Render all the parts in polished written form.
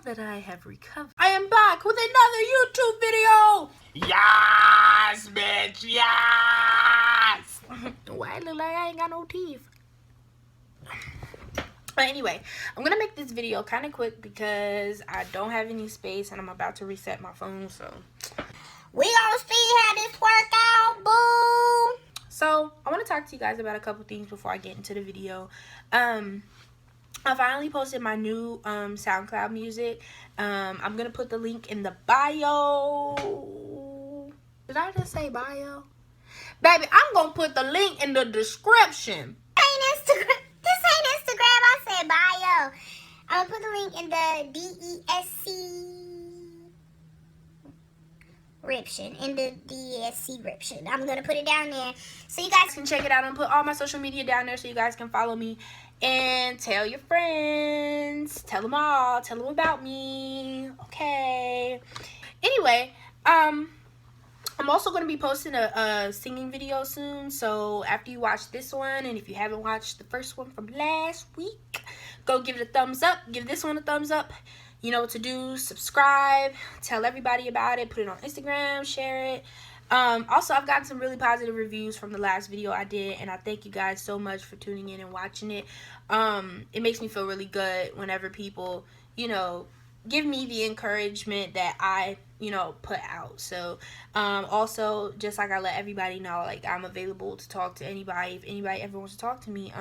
that I have recovered, I am back with another YouTube video. Yes, bitch, yes. Why it look like I ain't got no teeth? But anyway, I'm gonna make this video kind of quick because I don't have any space and I'm about to reset my phone, so we gonna see how this work out, boo. So I want to talk to you guys about a couple things before I get into the video. I finally posted my new SoundCloud music. I'm gonna put the link in the bio. Did I just say bio? Baby, I'm gonna put the link in the description. This ain't Instagram. I said bio. I'm gonna put the link in the description. I'm gonna put it down there so you guys can check it out and put all my social media down there so you guys can follow me and tell your friends. Tell them all. Tell them about me. Okay. Anyway, I'm also going to be posting a singing video soon. So after you watch this one, and if you haven't watched the first one from last week, go give it a thumbs up. Give this one a thumbs up. You know what to do. Subscribe. Tell everybody about it. Put it on Instagram. Share it. Also, I've gotten some really positive reviews from the last video I did, and I thank you guys so much for tuning in and watching it. It makes me feel really good whenever people, you know, give me the encouragement that I, you know, put out. So, also, just like I let everybody know, like, I'm available to talk to anybody. If anybody ever wants to talk to me,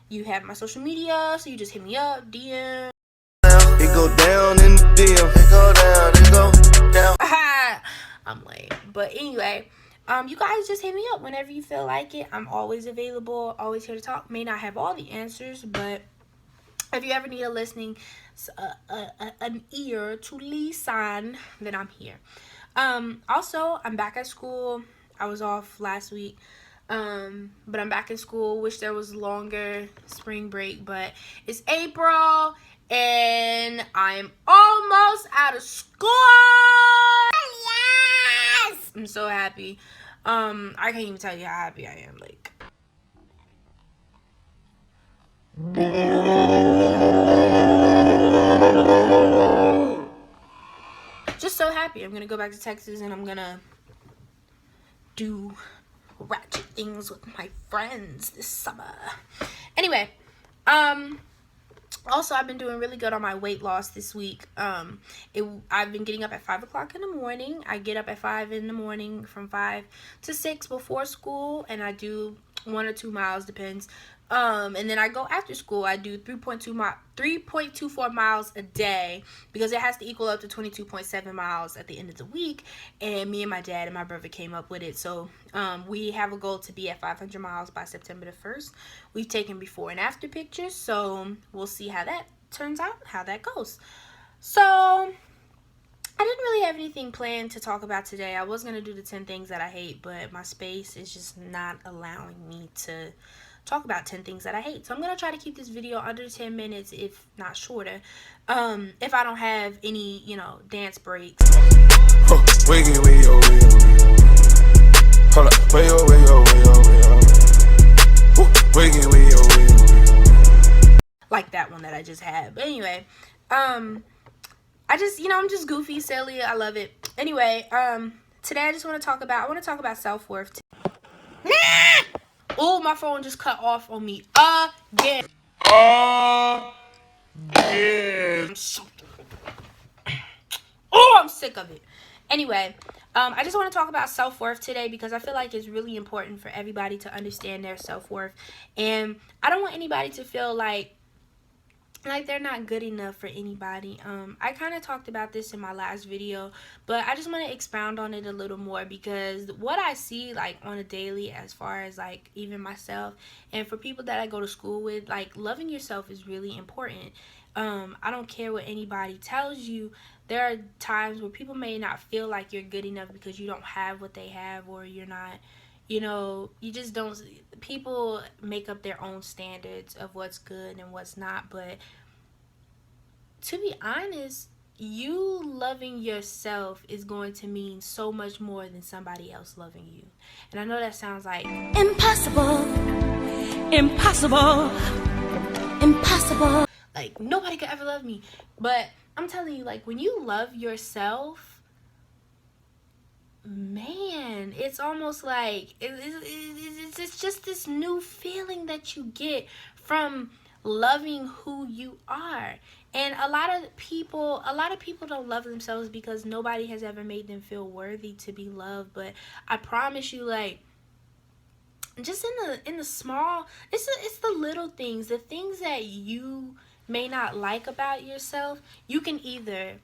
you have my social media, so you just hit me up, DM. It go down in the DM. It go down. I'm late. But anyway, you guys just hit me up whenever you feel like it. I'm always available, always here to talk. May not have all the answers, but if you ever need a listening, an ear to listen, then I'm here. Also, I'm back at school. I was off last week, but I'm back in school. Wish there was longer spring break, but it's April, and I'm almost out of school. Yes! I'm so happy. I can't even tell you how happy I am. Like, just so happy. I'm gonna go back to Texas and I'm gonna do ratchet things with my friends this summer. Anyway, also, I've been doing really good on my weight loss this week. I've been getting up at 5 o'clock in the morning. I get up at 5 in the morning from 5 to 6 before school, and I do 1 or 2 miles, depends. And then I go after school. I do 3.24 miles a day because it has to equal up to 22.7 miles at the end of the week. And me and my dad and my brother came up with it. So we have a goal to be at 500 miles by September the 1st. We've taken before and after pictures, so we'll see how that turns out, how that goes. So I didn't really have anything planned to talk about today. I was going to do the 10 things that I hate, but my space is just not allowing me to talk about 10 things that I hate. So I'm going to try to keep this video under 10 minutes, if not shorter, if I don't have any, you know, dance breaks. Like that one that I just had. But anyway, I just, you know, I'm just goofy, silly. I love it. Anyway, today I want to talk about self-worth. Oh, my phone just cut off on me again. Oh, I'm sick of it. Anyway, I just want to talk about self-worth today because I feel like it's really important for everybody to understand their self-worth. And I don't want anybody to feel like they're not good enough for anybody. I kind of talked about this in my last video, but I just want to expound on it a little more because what I see, like, on a daily, as far as, like, even myself and for people that I go to school with, like, loving yourself is really important. I don't care what anybody tells you. There are times where people may not feel like you're good enough because you don't have what they have, or you're not, you know, you just don't. People make up their own standards of what's good and what's not, but to be honest, you loving yourself is going to mean so much more than somebody else loving you. And I know that sounds like impossible. Like, nobody could ever love me. But I'm telling you, like, when you love yourself, man, it's almost like it's just this new feeling that you get from loving who you are. And a lot of people don't love themselves because nobody has ever made them feel worthy to be loved. But I promise you, like, just in the small, it's the little things, the things that you may not like about yourself. You can either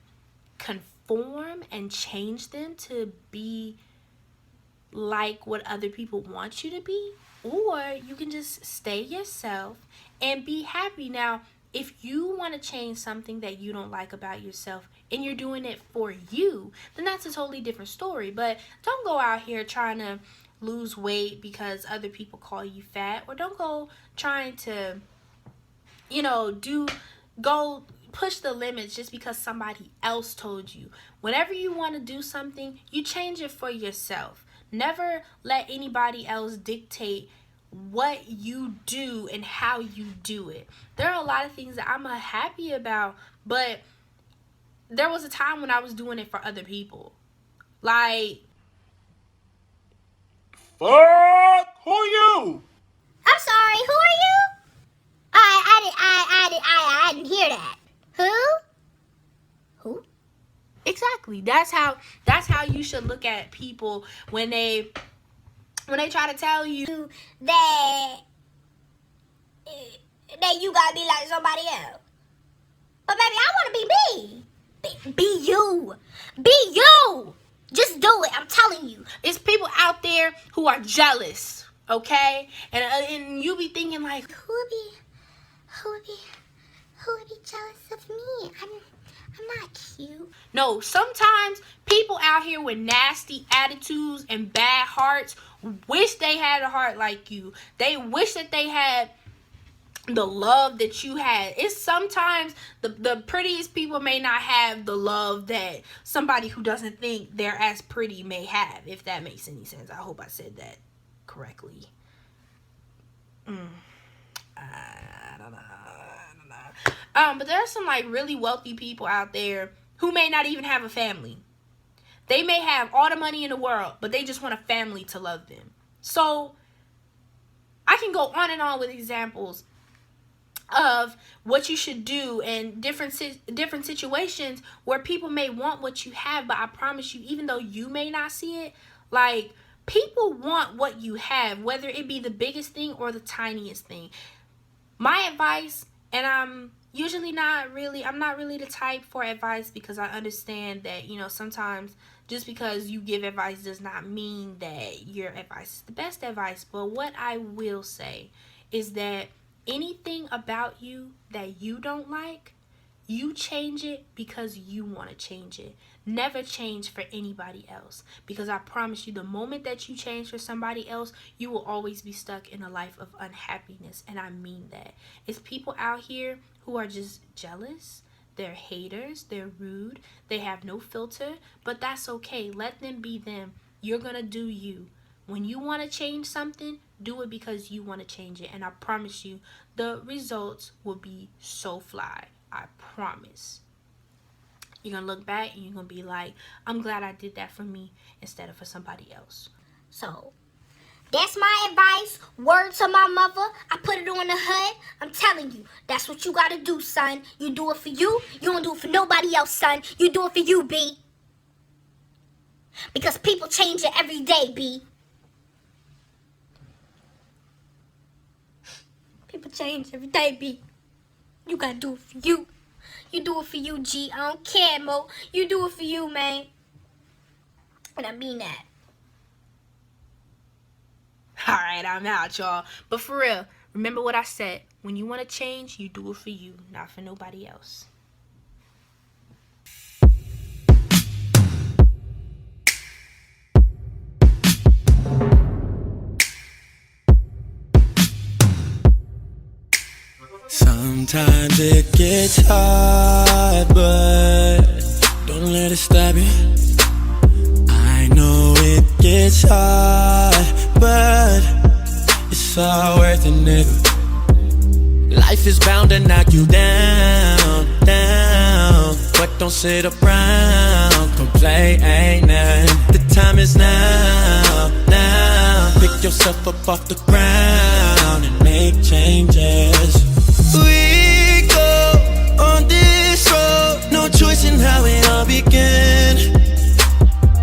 conform and change them to be like what other people want you to be, or you can just stay yourself and be happy. Now, if you want to change something that you don't like about yourself and you're doing it for you, then that's a totally different story. But don't go out here trying to lose weight because other people call you fat, or don't go trying to, go push the limits just because somebody else told you. Whenever you want to do something, you change it for yourself. Never let anybody else dictate what you do and how you do it. There are a lot of things that I'm happy about, but there was a time when I was doing it for other people. Like, fuck, who you? I'm sorry, who are you? I didn't hear that. Who? exactly. That's how you should look at people when they try to tell you That you gotta be like somebody else. But baby, I wanna be me. Be you. Be you. Just do it. I'm telling you. it's people out there who are jealous, okay? And you be thinking like, Who would be jealous of me? I'm not cute. no, sometimes people out here with nasty attitudes and bad hearts wish they had a heart like you. They wish that they had the love that you had. It's sometimes the prettiest people may not have the love that somebody who doesn't think they're as pretty may have, if that makes any sense. I hope I said that correctly. I don't know. But there are some like really wealthy people out there who may not even have a family. They may have all the money in the world, but they just want a family to love them. So I can go on and on with examples of what you should do in different situations where people may want what you have, but I promise you, even though you may not see it, like, people want what you have, whether it be the biggest thing or the tiniest thing. My advice, and I'm not really the type for advice, because I understand that, sometimes just because you give advice does not mean that your advice is the best advice. But what I will say is that anything about you that you don't like, you change it because you want to change it. Never change for anybody else, because I promise you, the moment that you change for somebody else, you will always be stuck in a life of unhappiness. And I mean that. It's people out here who are just jealous. They're haters. They're rude. They have no filter. But that's okay. Let them be them. You're gonna do you. When you want to change something, do it because you want to change it. And I promise you, the results will be so fly. I promise. You're going to look back and you're going to be like, I'm glad I did that for me instead of for somebody else. So, that's my advice. Word to my mother. I put it on the hood. I'm telling you, that's what you gotta do, son. You do it for you. You don't do it for nobody else, son. You do it for you, B. Because people change it every day, B. People change every day, B. You gotta do it for you. You do it for you, G. I don't care, Mo. You do it for you, man. And I mean that. Alright, I'm out, y'all. But for real, remember what I said. When you want to change, you do it for you, not for nobody else. Sometimes it gets hard, but don't let it stop you. I know it gets hard, but it's all worth it, nigga. Life is bound to knock you down, down, but don't sit around, complain. The time is now. Pick yourself up off the ground and make changes. We go on this road, no choice in how it all began.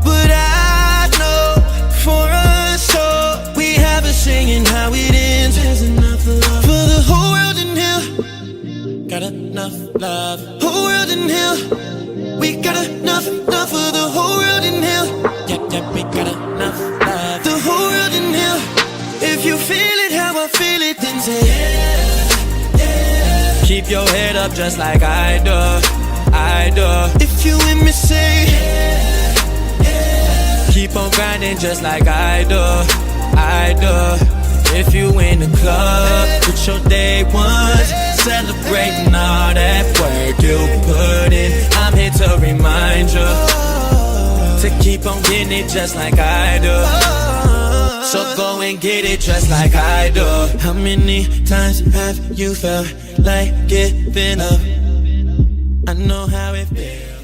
But I know for us all, we have a saying how it ends. There's enough love for the whole world in here. Got enough love, whole world in here. We got enough for the whole world in here. Yeah, we got enough love, the whole world in here. If you feel it how I feel it, then say yeah. Keep your head up just like I do. If you with me, say yeah. Keep on grinding just like I do. If you in the club with your day ones, celebrating all that work you put in, I'm here to remind you to keep on getting it just like I do. So go and get it just like I do. How many times have you felt like giving up? I know how it feels.